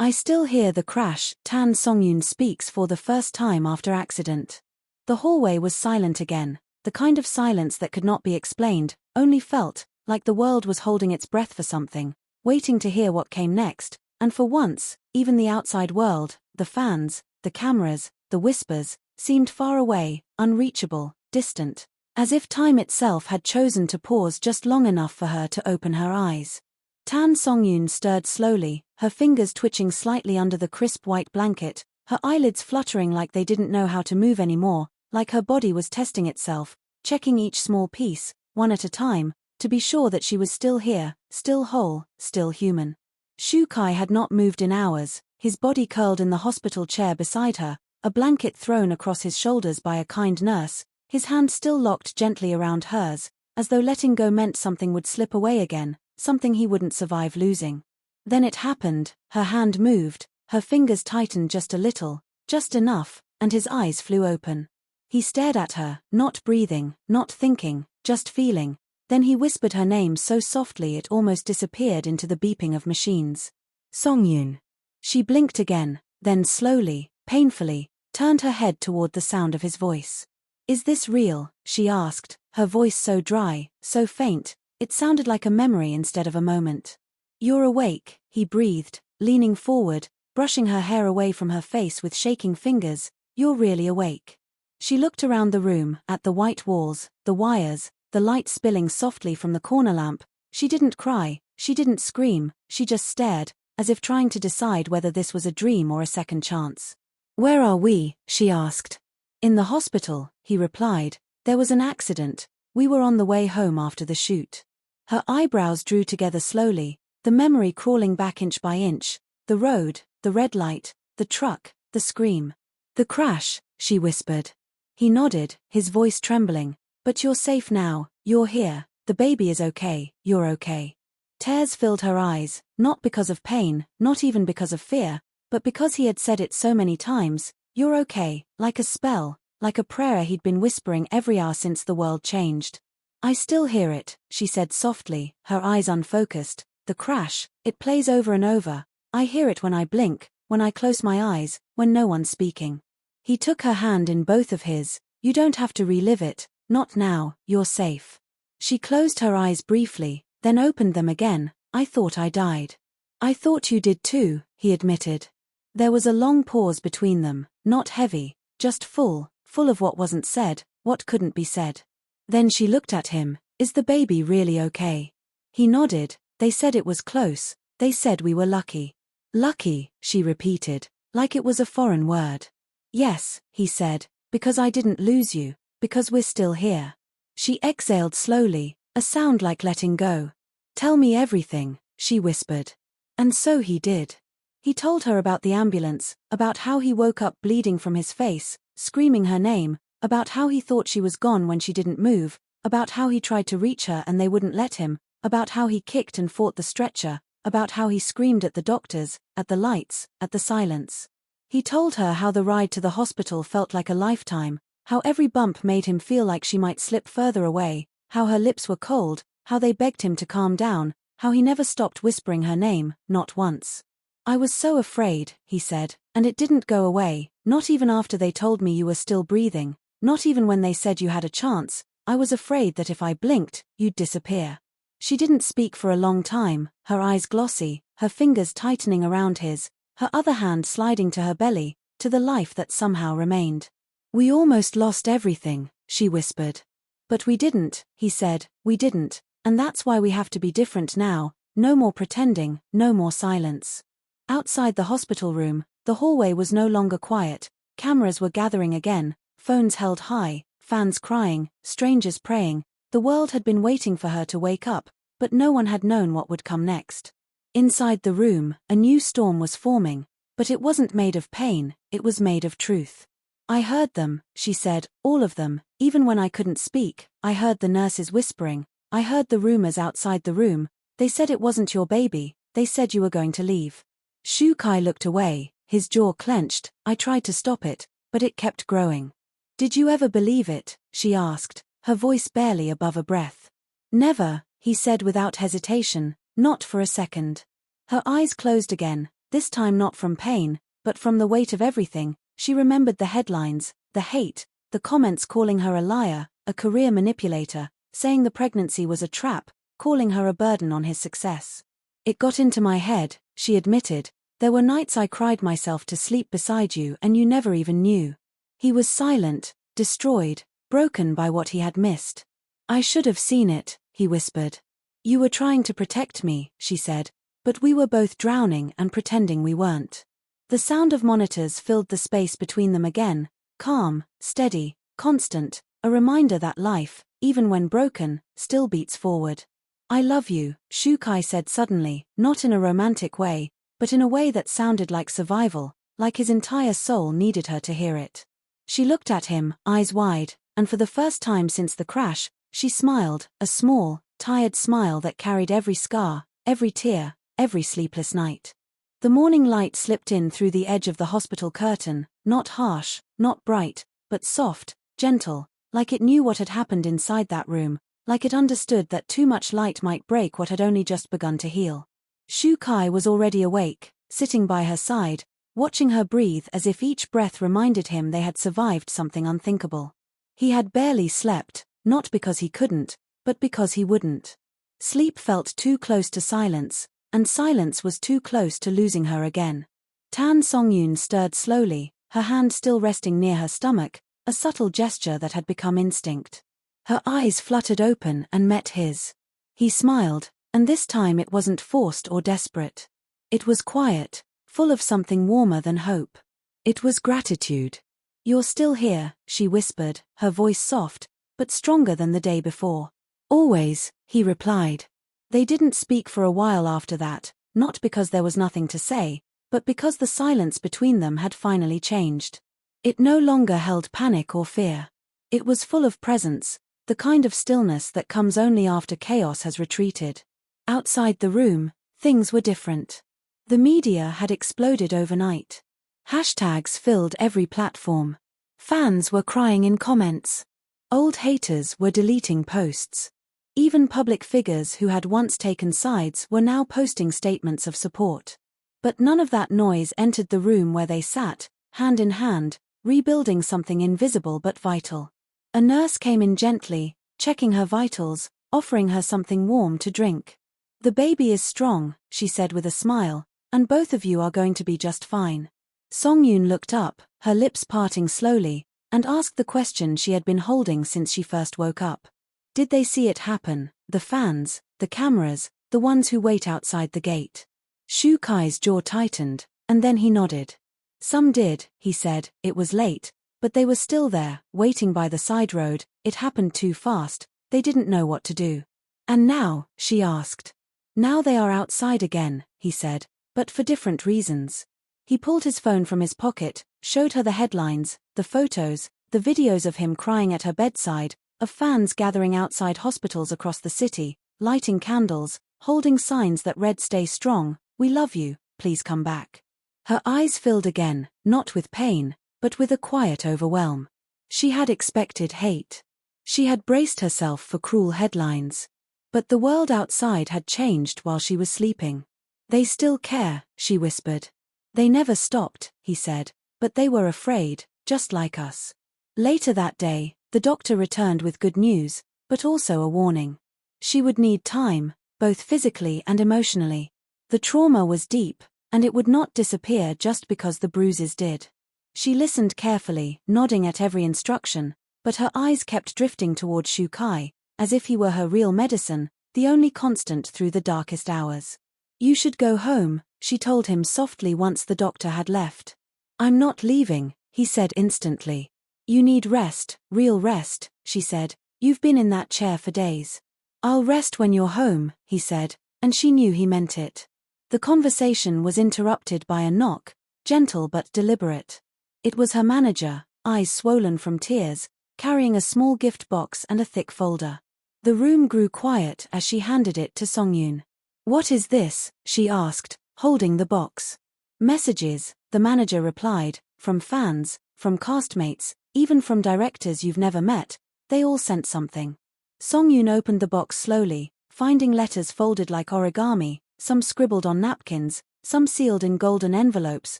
I still hear the crash, Songyun speaks for the first time after accident. The hallway was silent again, the kind of silence that could not be explained, only felt, like the world was holding its breath for something, waiting to hear what came next, and for once, even the outside world, the fans, the cameras, the whispers, seemed far away, unreachable, distant, as if time itself had chosen to pause just long enough for her to open her eyes. Songyun stirred slowly, her fingers twitching slightly under the crisp white blanket, her eyelids fluttering like they didn't know how to move anymore, like her body was testing itself, checking each small piece, one at a time, to be sure that she was still here, still whole, still human. Shukai had not moved in hours, his body curled in the hospital chair beside her, a blanket thrown across his shoulders by a kind nurse, his hand still locked gently around hers, as though letting go meant something would slip away again, something he wouldn't survive losing. Then it happened, her hand moved, her fingers tightened just a little, just enough, and his eyes flew open. He stared at her, not breathing, not thinking, just feeling. Then he whispered her name so softly it almost disappeared into the beeping of machines. Songyun. She blinked again, then slowly, painfully, turned her head toward the sound of his voice. Is this real? She asked, her voice so dry, so faint, it sounded like a memory instead of a moment. You're awake, he breathed, leaning forward, brushing her hair away from her face with shaking fingers. You're really awake. She looked around the room, at the white walls, the wires, the light spilling softly from the corner lamp. She didn't cry, she didn't scream, she just stared, as if trying to decide whether this was a dream or a second chance. Where are we? She asked. In the hospital, he replied. There was an accident. We were on the way home after the shoot. Her eyebrows drew together slowly, the memory crawling back inch by inch. The road, the red light, the truck, the scream. The crash, she whispered. He nodded, his voice trembling. But you're safe now, you're here, the baby is okay, you're okay. Tears filled her eyes, not because of pain, not even because of fear, but because he had said it so many times. You're okay, like a spell, like a prayer he'd been whispering every hour since the world changed. I still hear it, she said softly, her eyes unfocused. The crash, it plays over and over. I hear it when I blink, when I close my eyes, when no one's speaking. He took her hand in both of his. You don't have to relive it, not now, you're safe. She closed her eyes briefly, then opened them again. I thought I died. I thought you did too, he admitted. There was a long pause between them, not heavy, just full of what wasn't said, what couldn't be said. Then she looked at him. Is the baby really okay? He nodded. They said it was close, they said we were lucky. Lucky, she repeated, like it was a foreign word. Yes, he said, because I didn't lose you, because we're still here. She exhaled slowly, a sound like letting go. Tell me everything, she whispered. And so he did. He told her about the ambulance, about how he woke up bleeding from his face, screaming her name, about how he thought she was gone when she didn't move, about how he tried to reach her and they wouldn't let him, about how he kicked and fought the stretcher, about how he screamed at the doctors, at the lights, at the silence. He told her how the ride to the hospital felt like a lifetime, how every bump made him feel like she might slip further away, how her lips were cold, how they begged him to calm down, how he never stopped whispering her name, not once. I was so afraid, he said, and it didn't go away, not even after they told me you were still breathing, not even when they said you had a chance. I was afraid that if I blinked, you'd disappear. She didn't speak for a long time, her eyes glossy, her fingers tightening around his, her other hand sliding to her belly, to the life that somehow remained. We almost lost everything, she whispered. But we didn't, he said, we didn't, and that's why we have to be different now, no more pretending, no more silence. Outside the hospital room, the hallway was no longer quiet, cameras were gathering again, phones held high, fans crying, strangers praying. The world had been waiting for her to wake up, but no one had known what would come next. Inside the room, a new storm was forming, but it wasn't made of pain, it was made of truth. I heard them, she said, all of them, even when I couldn't speak. I heard the nurses whispering, I heard the rumors outside the room. They said it wasn't your baby, they said you were going to leave. Shukai looked away, his jaw clenched. I tried to stop it, but it kept growing. Did you ever believe it? She asked, her voice barely above a breath. Never, he said without hesitation, not for a second. Her eyes closed again, this time not from pain, but from the weight of everything. She remembered the headlines, the hate, the comments calling her a liar, a career manipulator, saying the pregnancy was a trap, calling her a burden on his success. It got into my head, she admitted. There were nights I cried myself to sleep beside you and you never even knew. He was silent, destroyed, broken by what he had missed. I should have seen it, he whispered. You were trying to protect me, she said, but we were both drowning and pretending we weren't. The sound of monitors filled the space between them again, calm, steady, constant, a reminder that life, even when broken, still beats forward. I love you, Shu Kai said suddenly, not in a romantic way, but in a way that sounded like survival, like his entire soul needed her to hear it. She looked at him, eyes wide, and for the first time since the crash, she smiled, a small, tired smile that carried every scar, every tear, every sleepless night. The morning light slipped in through the edge of the hospital curtain, not harsh, not bright, but soft, gentle, like it knew what had happened inside that room, like it understood that too much light might break what had only just begun to heal. Shu Kai was already awake, sitting by her side, watching her breathe as if each breath reminded him they had survived something unthinkable. He had barely slept, not because he couldn't, but because he wouldn't. Sleep felt too close to silence, and silence was too close to losing her again. Tan Songyun stirred slowly, her hand still resting near her stomach, a subtle gesture that had become instinct. Her eyes fluttered open and met his. He smiled, and this time it wasn't forced or desperate. It was quiet, full of something warmer than hope. It was gratitude. You're still here, she whispered, her voice soft, but stronger than the day before. Always, he replied. They didn't speak for a while after that, not because there was nothing to say, but because the silence between them had finally changed. It no longer held panic or fear. It was full of presence, the kind of stillness that comes only after chaos has retreated. Outside the room, things were different. The media had exploded overnight. Hashtags filled every platform. Fans were crying in comments. Old haters were deleting posts. Even public figures who had once taken sides were now posting statements of support. But none of that noise entered the room where they sat, hand in hand, rebuilding something invisible but vital. A nurse came in gently, checking her vitals, offering her something warm to drink. The baby is strong, she said with a smile, and both of you are going to be just fine. Songyun looked up, her lips parting slowly, and asked the question she had been holding since she first woke up. Did they see it happen, the fans, the cameras, the ones who wait outside the gate? Shu Kai's jaw tightened, and then he nodded. Some did, he said. It was late, but they were still there, waiting by the side road. It happened too fast, they didn't know what to do. And now, she asked. Now they are outside again, he said, but for different reasons. He pulled his phone from his pocket, showed her the headlines, the photos, the videos of him crying at her bedside, of fans gathering outside hospitals across the city, lighting candles, holding signs that read "Stay strong, we love you, please come back." Her eyes filled again, not with pain, but with a quiet overwhelm. She had expected hate. She had braced herself for cruel headlines. But the world outside had changed while she was sleeping. They still care, she whispered. They never stopped, he said, but they were afraid, just like us. Later that day, the doctor returned with good news, but also a warning. She would need time, both physically and emotionally. The trauma was deep, and it would not disappear just because the bruises did. She listened carefully, nodding at every instruction, but her eyes kept drifting toward Shu Kai, as if he were her real medicine, the only constant through the darkest hours. You should go home, she told him softly once the doctor had left. I'm not leaving, he said instantly. You need rest, real rest, she said. You've been in that chair for days. I'll rest when you're home, he said, and she knew he meant it. The conversation was interrupted by a knock, gentle but deliberate. It was her manager, eyes swollen from tears, carrying a small gift box and a thick folder. The room grew quiet as she handed it to Songyun. What is this? She asked, holding the box. Messages, the manager replied, from fans, from castmates, even from directors you've never met. They all sent something. Songyun opened the box slowly, finding letters folded like origami, some scribbled on napkins, some sealed in golden envelopes,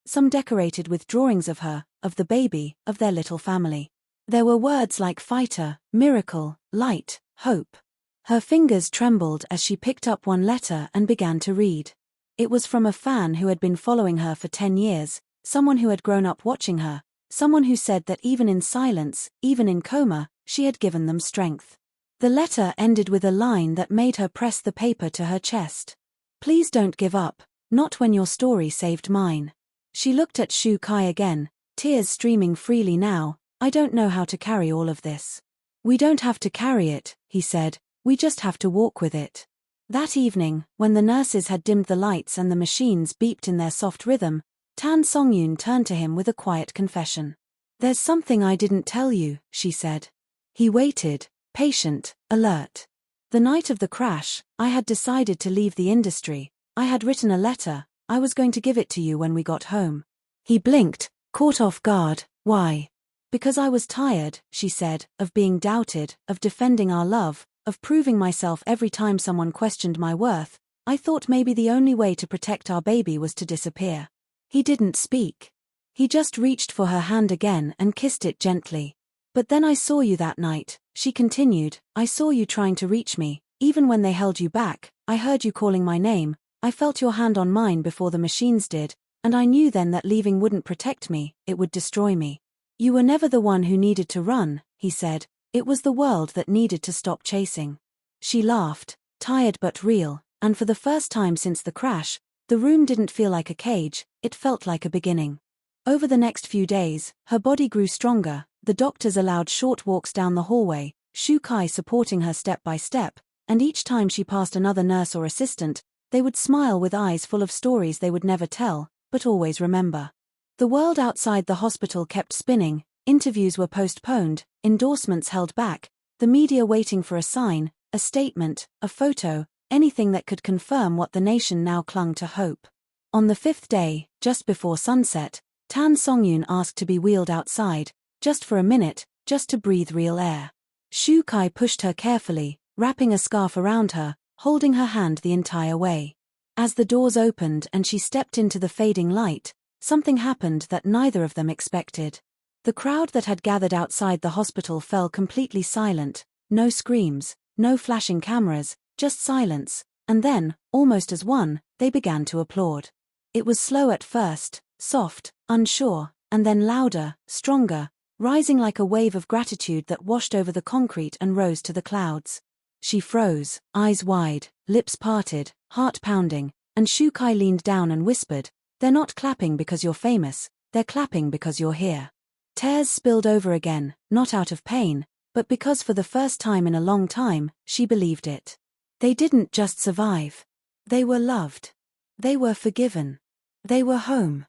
some decorated with drawings of her, of the baby, of their little family. There were words like fighter, miracle, light, hope. Her fingers trembled as she picked up one letter and began to read. It was from a fan who had been following her for 10 years, someone who had grown up watching her, someone who said that even in silence, even in coma, she had given them strength. The letter ended with a line that made her press the paper to her chest. Please don't give up, not when your story saved mine. She looked at Shu Kai again, tears streaming freely now. I don't know how to carry all of this. We don't have to carry it, he said, we just have to walk with it. That evening, when the nurses had dimmed the lights and the machines beeped in their soft rhythm, Tan Songyun turned to him with a quiet confession. There's something I didn't tell you, she said. He waited, patient, alert. The night of the crash, I had decided to leave the industry. I had written a letter, I was going to give it to you when we got home. He blinked, caught off guard. Why? Because I was tired, she said, of being doubted, of defending our love, of proving myself every time someone questioned my worth. I thought maybe the only way to protect our baby was to disappear. He didn't speak. He just reached for her hand again and kissed it gently. But then I saw you that night, she continued, I saw you trying to reach me, even when they held you back, I heard you calling my name, I felt your hand on mine before the machines did, and I knew then that leaving wouldn't protect me, it would destroy me. You were never the one who needed to run, he said, it was the world that needed to stop chasing. She laughed, tired but real, and for the first time since the crash, the room didn't feel like a cage, it felt like a beginning. Over the next few days, her body grew stronger, the doctors allowed short walks down the hallway, Shu Kai supporting her step by step, and each time she passed another nurse or assistant, they would smile with eyes full of stories they would never tell, but always remember. The world outside the hospital kept spinning, interviews were postponed, endorsements held back, the media waiting for a sign, a statement, a photo, anything that could confirm what the nation now clung to hope. On the 5th day, just before sunset, Tan Songyun asked to be wheeled outside, just for a minute, just to breathe real air. Shu Kai pushed her carefully, wrapping a scarf around her, holding her hand the entire way. As the doors opened and she stepped into the fading light, something happened that neither of them expected. The crowd that had gathered outside the hospital fell completely silent, no screams, no flashing cameras, just silence, and then, almost as one, they began to applaud. It was slow at first, soft, unsure, and then louder, stronger, rising like a wave of gratitude that washed over the concrete and rose to the clouds. She froze, eyes wide, lips parted, heart pounding, and Shu Kai leaned down and whispered, "They're not clapping because you're famous, they're clapping because you're here." Tears spilled over again, not out of pain, but because for the first time in a long time, she believed it. They didn't just survive. They were loved. They were forgiven. They were home.